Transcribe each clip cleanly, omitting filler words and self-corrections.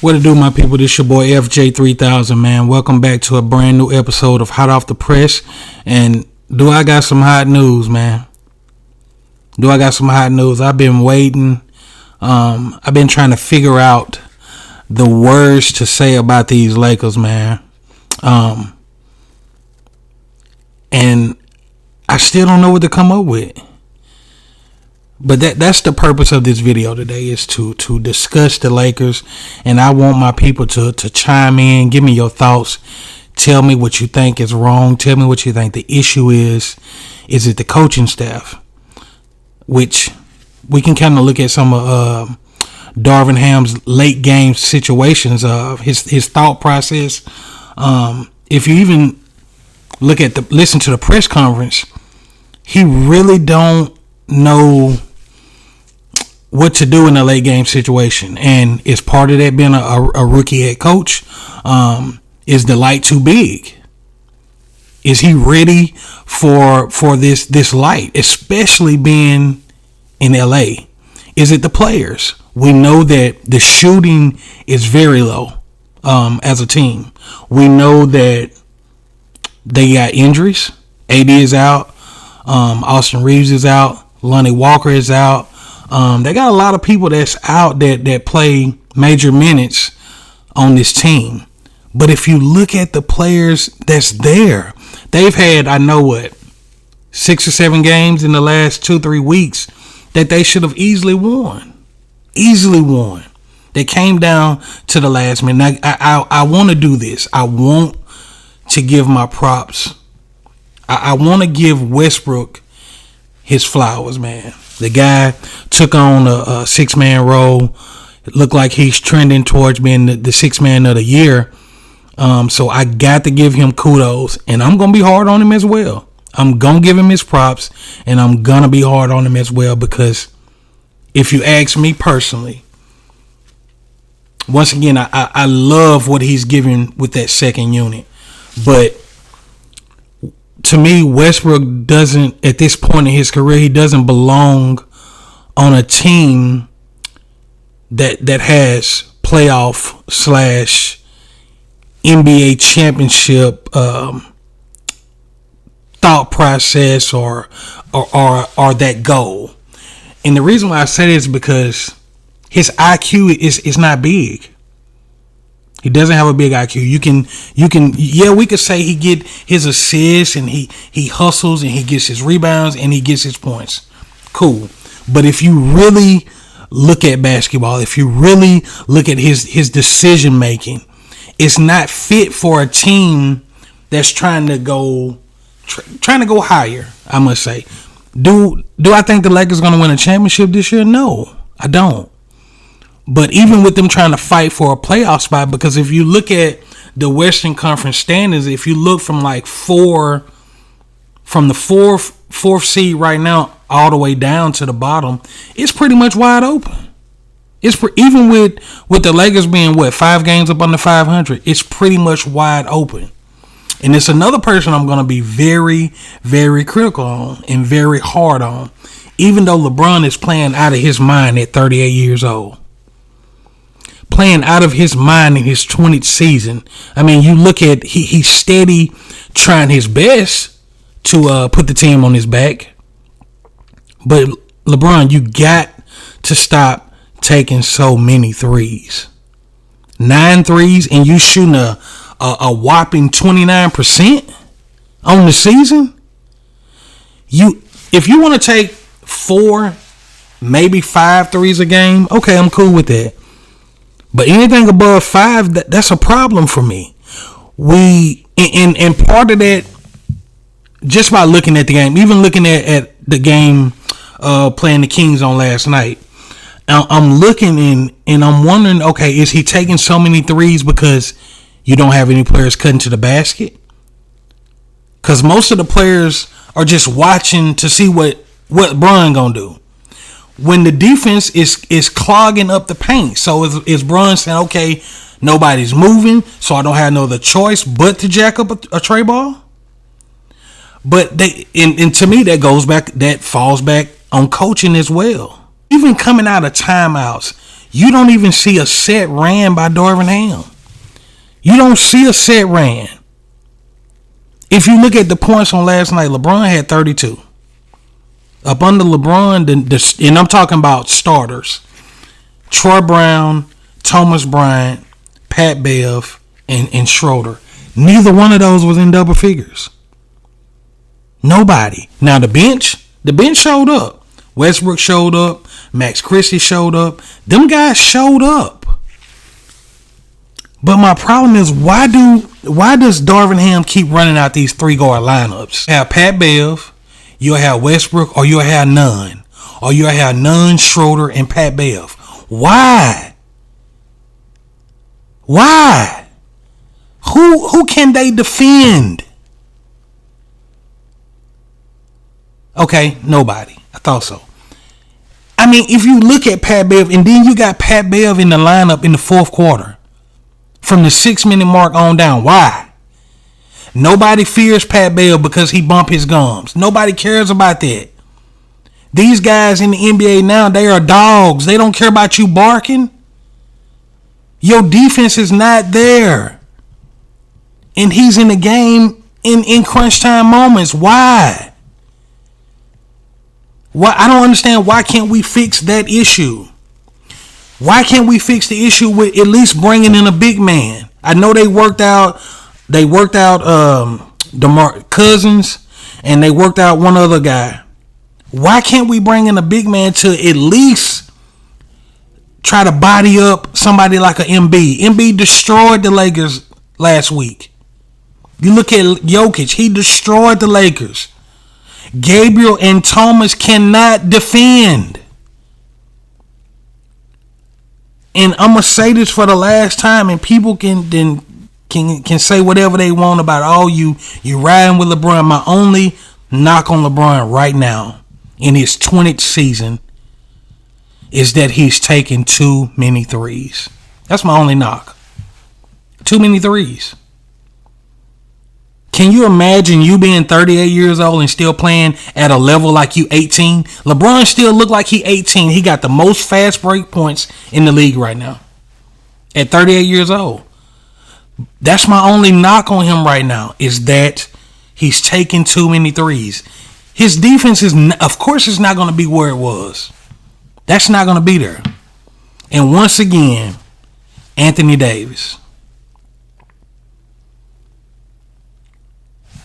What it do, my people? This your boy FJ3000, man. Welcome back to a brand new episode of Hot Off the Press. And do I got some hot news, man? Do I got some hot news? I've been waiting. I've been trying to figure out the words to say about these Lakers, man. And I still don't know what to come up with. But that's the purpose of this video today, is to discuss the Lakers. And I want my people to chime in, give me your thoughts. Tell me what you think is wrong. Tell me what you think the issue is. Is it the coaching staff? Which we can kind of look at some of Darvin Ham's late game situations of his thought process. If you even listen to the press conference, he really don't know what to do in a late game situation. And is part of that being a rookie head coach? Is the light too big? Is he ready for this light, especially being in L.A.? Is it the players? We know that the shooting is very low as a team. We know that they got injuries. AD is out. Austin Reeves is out. Lonnie Walker is out. They got a lot of people that's out that play major minutes on this team. But if you look at the players that's there, they've had, 6 or 7 games in the last 2-3 weeks that they should have easily won. They came down to the last minute. I want to do this. I want to give my props. I want to give Westbrook his flowers, man. The guy took on a 6-man role. It looked like he's trending towards being the 6-man of the year. So I got to give him kudos, and I'm going to be hard on him as well. I'm going to give him his props, and I'm going to be hard on him as well, because if you ask me personally, once again, I love what he's giving with that second unit. But to me, Westbrook doesn't, at this point in his career, he doesn't belong on a team that has playoff / NBA championship thought process or that goal. And the reason why I say this is because his IQ is not big. He doesn't have a big IQ. You can we could say he get his assists and he hustles and he gets his rebounds and he gets his points. Cool. But if you really look at basketball, if you really look at his decision making, it's not fit for a team that's trying to go higher, I must say. Do I think the Lakers going to win a championship this year? No, I don't. But even with them trying to fight for a playoff spot, because if you look at the Western Conference standings, if you look from the fourth seed right now all the way down to the bottom, it's pretty much wide open. Even with the Lakers being 5 games up under 500, it's pretty much wide open. And it's another person I'm going to be very, very critical on and very hard on, even though LeBron is playing out of his mind at 38 years old. Playing out of his mind in his 20th season. I mean, you look at, he's steady trying his best to put the team on his back. But LeBron, you got to stop taking so many threes. 9 threes, and you shooting a whopping 29% on the season. If you want to take 4, maybe 5 threes a game, okay, I'm cool with that. But anything above 5, that's a problem for me. And part of that, just by looking at the game, even looking at the game playing the Kings on last night, I'm looking and I'm wondering, okay, is he taking so many threes because you don't have any players cutting to the basket? Because most of the players are just watching to see what Bron gonna do. When the defense is clogging up the paint. So is Bron saying, okay, nobody's moving, so I don't have no other choice but to jack up a tray ball? But and to me, that falls back on coaching as well. Even coming out of timeouts, You don't even see a set ran by Darvin Ham. You don't see a set ran. If you look at the points on last night, LeBron had 32. Up under LeBron, and I'm talking about starters. Troy Brown, Thomas Bryant, Pat Bev, and Schroeder. Neither one of those was in double figures. Nobody. Now the bench showed up. Westbrook showed up. Max Christie showed up. Them guys showed up. But my problem is, why does Darvin Ham keep running out these 3-guard lineups? You have Pat Bev, you'll have Westbrook, or you'll have none. Or you'll have none, Schroeder, and Pat Bev. Why? Why? Who can they defend? Okay, nobody. I thought so. I mean, if you look at Pat Bev, and then you got Pat Bev in the lineup in the fourth quarter, from the 6-minute mark on down. Why? Nobody fears Pat Bev because he bumped his gums. Nobody cares about that. These guys in the NBA now, they are dogs. They don't care about you barking. Your defense is not there. And he's in the game in crunch time moments. Why? I don't understand. Why can't we fix that issue? Why can't we fix the issue with at least bringing in a big man? I know they worked out DeMar Cousins, and they worked out one other guy. Why can't we bring in a big man to at least try to body up somebody like an Embiid? Embiid destroyed the Lakers last week. You look at Jokic, he destroyed the Lakers. Gabriel and Thomas cannot defend. And I'm gonna say this for the last time, and people can say whatever they want about, you riding with LeBron. My only knock on LeBron right now in his 20th season is that he's taking too many threes. That's my only knock. Too many threes. Can you imagine you being 38 years old and still playing at a level like you 18? LeBron still look like he 18. He got the most fast break points in the league right now at 38 years old. That's my only knock on him right now, is that he's taking too many threes. His defense is, of course, it's not going to be where it was. That's not going to be there. And once again, Anthony Davis.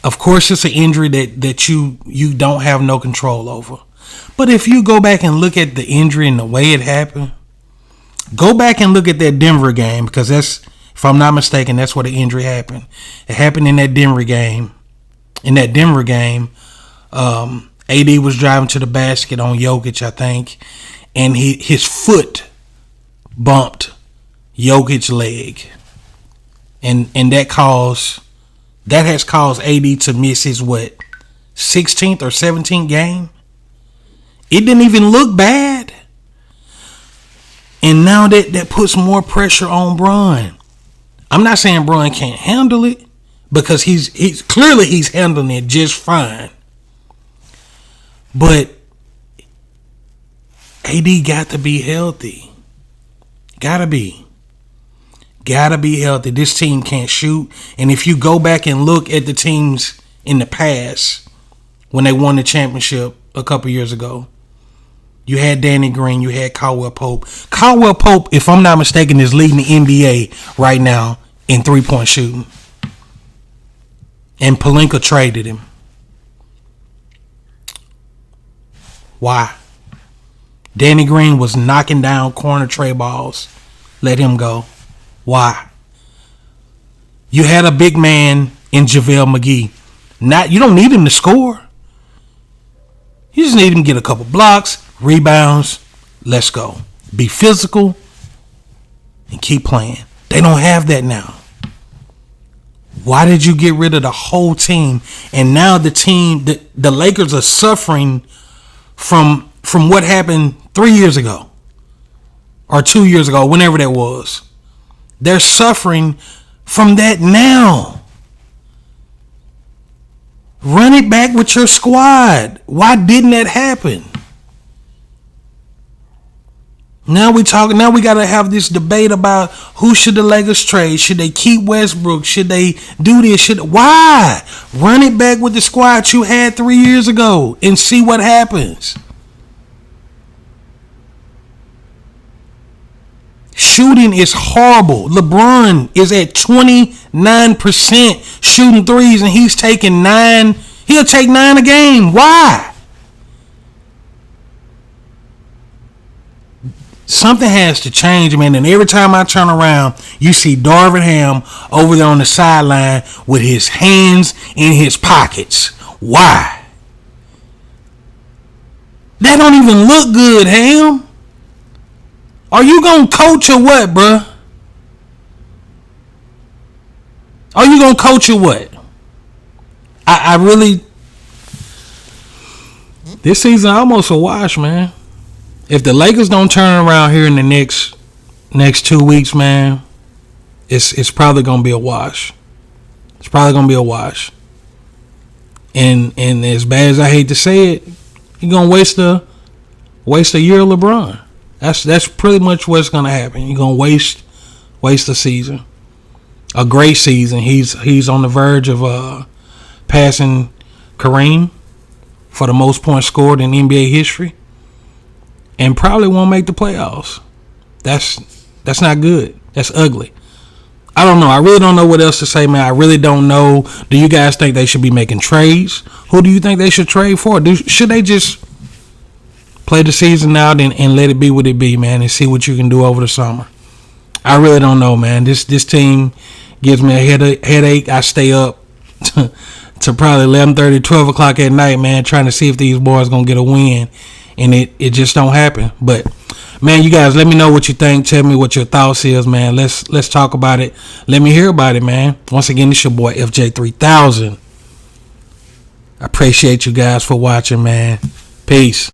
Of course, it's an injury that you don't have no control over. But if you go back and look at the injury and the way it happened, go back and look at that Denver game, because that's, if I'm not mistaken, that's where the injury happened. It happened in that Denver game. In that Denver game, AD was driving to the basket on Jokic, I think, and his foot bumped Jokic's leg, and that has caused AD to miss his 16th or 17th game. It didn't even look bad. And now that puts more pressure on Bron. I'm not saying Bron can't handle it, because he's clearly handling it just fine. But AD got to be healthy. Gotta be healthy. This team can't shoot. And if you go back and look at the teams in the past, when they won the championship a couple years ago, you had Danny Green, you had Caldwell Pope. Caldwell Pope, if I'm not mistaken, is leading the NBA right now in 3-point shooting. And Pelinka traded him. Why? Danny Green was knocking down corner tray balls. Let him go. Why? You had a big man in JaVale McGee. You don't need him to score. You just need him to get a couple blocks, rebounds. Let's go. Be physical and keep playing. They don't have that now. Why did you get rid of the whole team? And now the Lakers are suffering from what happened 3 years ago or 2 years ago, whenever that was. They're suffering from that now. Run it back with your squad. Why didn't that happen? Now we talking. Now we gotta have this debate about who should the Lakers trade. Should they keep Westbrook? Should they do this? Why? Run it back with the squad you had 3 years ago and see what happens. Shooting is horrible. LeBron is at 29% shooting threes, and he's taking 9. He'll take 9 a game. Why? Something has to change, man. And every time I turn around, you see Darvin Ham over there on the sideline with his hands in his pockets. Why? That don't even look good, Ham. Are you going to coach or what, bruh? Are you going to coach or what? I really... This season almost a wash, man. If the Lakers don't turn around here in the next 2 weeks, man, it's probably gonna be a wash. It's probably gonna be a wash. And as bad as I hate to say it, you're gonna waste a year of LeBron. That's pretty much what's gonna happen. You're gonna waste a season, a great season. He's on the verge of passing Kareem for the most points scored in NBA history. And probably won't make the playoffs. That's not good. That's ugly. I don't know. I really don't know what else to say, man. I really don't know. Do you guys think they should be making trades? Who do you think they should trade for? Should they just play the season out and let it be what it be, man, and see what you can do over the summer? I really don't know, man. This team gives me a headache. I stay up to probably 11:30, 12 o'clock at night, man, trying to see if these boys going to get a win. And it just don't happen. But man, you guys, let me know what you think. Tell me what your thoughts is, man. Let's talk about it. Let me hear about it, man. Once again, it's your boy FJ3000. I appreciate you guys for watching, man. Peace.